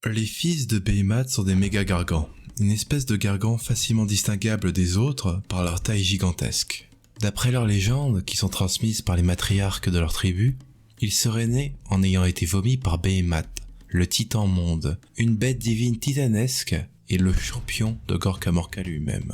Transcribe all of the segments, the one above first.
Les fils de Behemoth sont des méga-gargants, une espèce de gargant facilement distinguable des autres par leur taille gigantesque. D'après leurs légendes, qui sont transmises par les matriarques de leur tribu, ils seraient nés en ayant été vomis par Behemoth, le titan monde, une bête divine titanesque et le champion de Gorka Morka lui-même.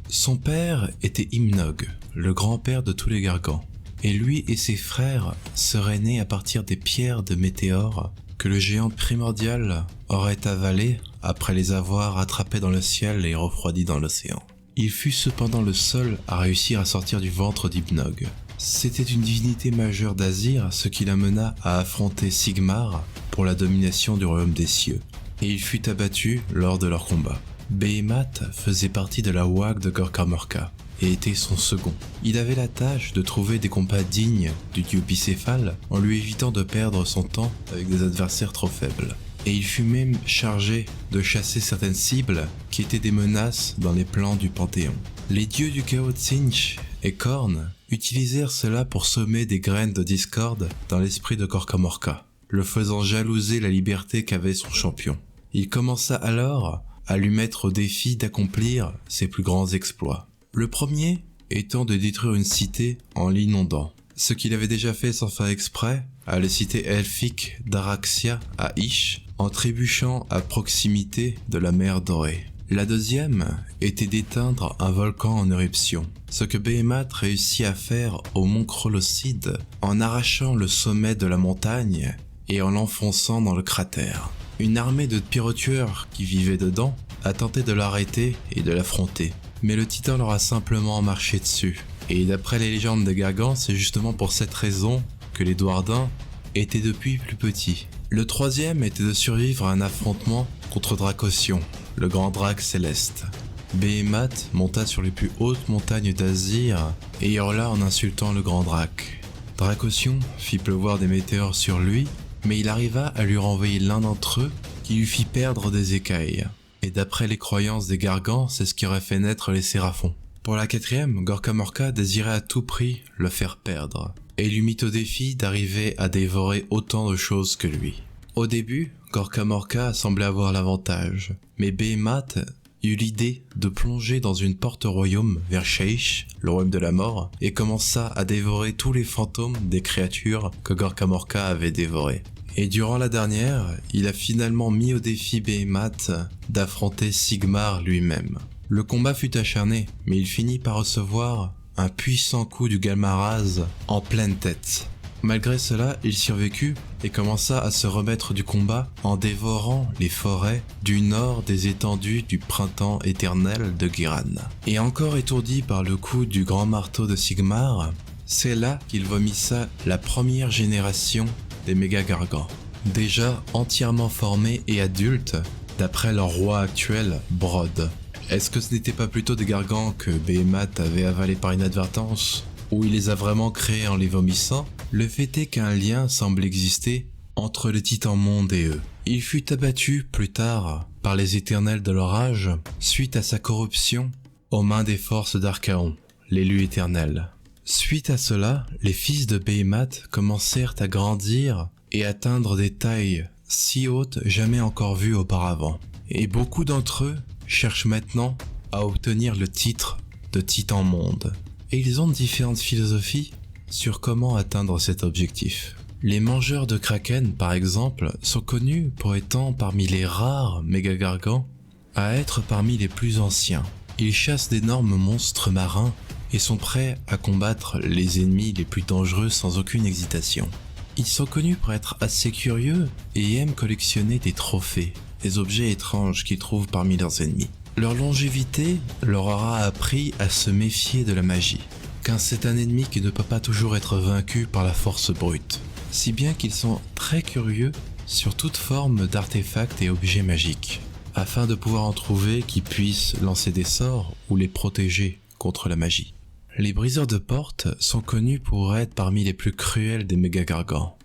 Son père était Hymnog, le grand-père de tous les gargants, et lui et ses frères seraient nés à partir des pierres de météores que le géant primordial aurait avalées après les avoir attrapés dans le ciel et refroidis dans l'océan. Il fut cependant le seul à réussir à sortir du ventre d'Hymnog. C'était une divinité majeure d'Azir, ce qui l'amena à affronter Sigmar pour la domination du royaume des cieux, et il fut abattu lors de leur combat. Behemoth faisait partie de la Ouag de Gorka Morka et était son second. Il avait la tâche de trouver des combats dignes du dieu bicéphale en lui évitant de perdre son temps avec des adversaires trop faibles. Et il fut même chargé de chasser certaines cibles qui étaient des menaces dans les plans du Panthéon. Les dieux du chaos Tzeentch et Khorne utilisèrent cela pour semer des graines de discorde dans l'esprit de Gorka Morka, le faisant jalouser la liberté qu'avait son champion. Il commença alors à lui mettre au défi d'accomplir ses plus grands exploits. Le premier étant de détruire une cité en l'inondant, ce qu'il avait déjà fait sans faire exprès à la cité elfique d'Araxia à Ish, en trébuchant à proximité de la mer Dorée. La deuxième était d'éteindre un volcan en éruption, ce que Behemoth réussit à faire au mont Krolocide en arrachant le sommet de la montagne et en l'enfonçant dans le cratère. Une armée de pyrotueurs qui vivaient dedans a tenté de l'arrêter et de l'affronter, mais le titan leur a simplement marché dessus. Et d'après les légendes des Gargants, c'est justement pour cette raison que les Douardins étaient depuis plus petits. Le troisième était de survivre à un affrontement contre Dracossion, le grand drac céleste. Behemoth monta sur les plus hautes montagnes d'Azir et hurla en insultant le grand drac. Dracossion fit pleuvoir des météores sur lui, mais il arriva à lui renvoyer l'un d'entre eux qui lui fit perdre des écailles. Et d'après les croyances des Gargants, c'est ce qui aurait fait naître les Séraphons. Pour la quatrième, Gorka Morka désirait à tout prix le faire perdre, et lui mit au défi d'arriver à dévorer autant de choses que lui. Au début, Gorka Morka semblait avoir l'avantage, mais Behemoth eut l'idée de plonger dans une porte au royaume vers Sheish, le royaume de la mort, et commença à dévorer tous les fantômes des créatures que Gorka Morka avait dévorées. Et durant la dernière, il a finalement mis au défi Behemoth d'affronter Sigmar lui-même. Le combat fut acharné, mais il finit par recevoir un puissant coup du Galmaraz en pleine tête. Malgré cela, il survécut et commença à se remettre du combat en dévorant les forêts du nord des étendues du printemps éternel de Giran. Et encore étourdi par le coup du grand marteau de Sigmar, c'est là qu'il vomissa la première génération des méga-gargants, déjà entièrement formés et adultes, d'après leur roi actuel, Brod. Est-ce que ce n'était pas plutôt des gargants que Behemoth avait avalés par inadvertance, ou il les a vraiment créés en les vomissant? Le fait est qu'un lien semble exister entre le titan monde et eux. Il fut abattu plus tard par les éternels de l'orage suite à sa corruption aux mains des forces d'Archaon, l'élu éternel. Suite à cela, les fils de Behemoth commencèrent à grandir et atteindre des tailles si hautes jamais encore vues auparavant. Et beaucoup d'entre eux cherchent maintenant à obtenir le titre de Titan Monde. Et ils ont différentes philosophies sur comment atteindre cet objectif. Les mangeurs de kraken, par exemple, sont connus pour étant parmi les rares méga-gargants à être parmi les plus anciens. Ils chassent d'énormes monstres marins et sont prêts à combattre les ennemis les plus dangereux sans aucune hésitation. Ils sont connus pour être assez curieux et aiment collectionner des trophées, des objets étranges qu'ils trouvent parmi leurs ennemis. Leur longévité leur aura appris à se méfier de la magie, car c'est un ennemi qui ne peut pas toujours être vaincu par la force brute, si bien qu'ils sont très curieux sur toute forme d'artefacts et objets magiques, afin de pouvoir en trouver qui puissent lancer des sorts ou les protéger contre la magie. Les briseurs de portes sont connus pour être parmi les plus cruels des méga-gargants.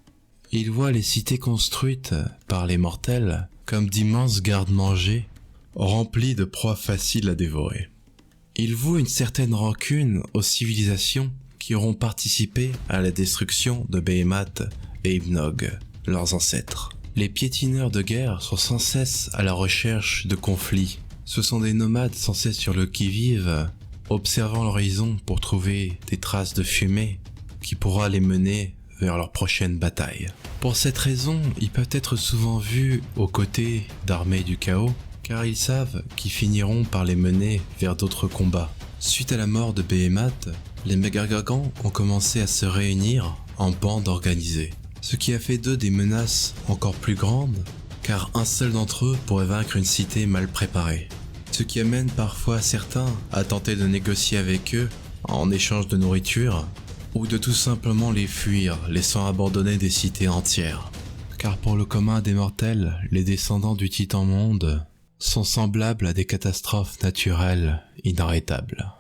Ils voient les cités construites par les mortels comme d'immenses gardes-manger remplis de proies faciles à dévorer. Ils vouent une certaine rancune aux civilisations qui auront participé à la destruction de Behemoth et Hymnog, leurs ancêtres. Les piétineurs de guerre sont sans cesse à la recherche de conflits. Ce sont des nomades sans cesse sur le qui-vive, observant l'horizon pour trouver des traces de fumée qui pourra les mener vers leur prochaine bataille. Pour cette raison, ils peuvent être souvent vus aux côtés d'armées du chaos, car ils savent qu'ils finiront par les mener vers d'autres combats. Suite à la mort de Behemoth, les Megagargans ont commencé à se réunir en bandes organisées, ce qui a fait d'eux des menaces encore plus grandes, car un seul d'entre eux pourrait vaincre une cité mal préparée. Ce qui amène parfois certains à tenter de négocier avec eux en échange de nourriture, ou de tout simplement les fuir, laissant abandonner des cités entières. Car pour le commun des mortels, les descendants du Titan Monde sont semblables à des catastrophes naturelles inarrêtables.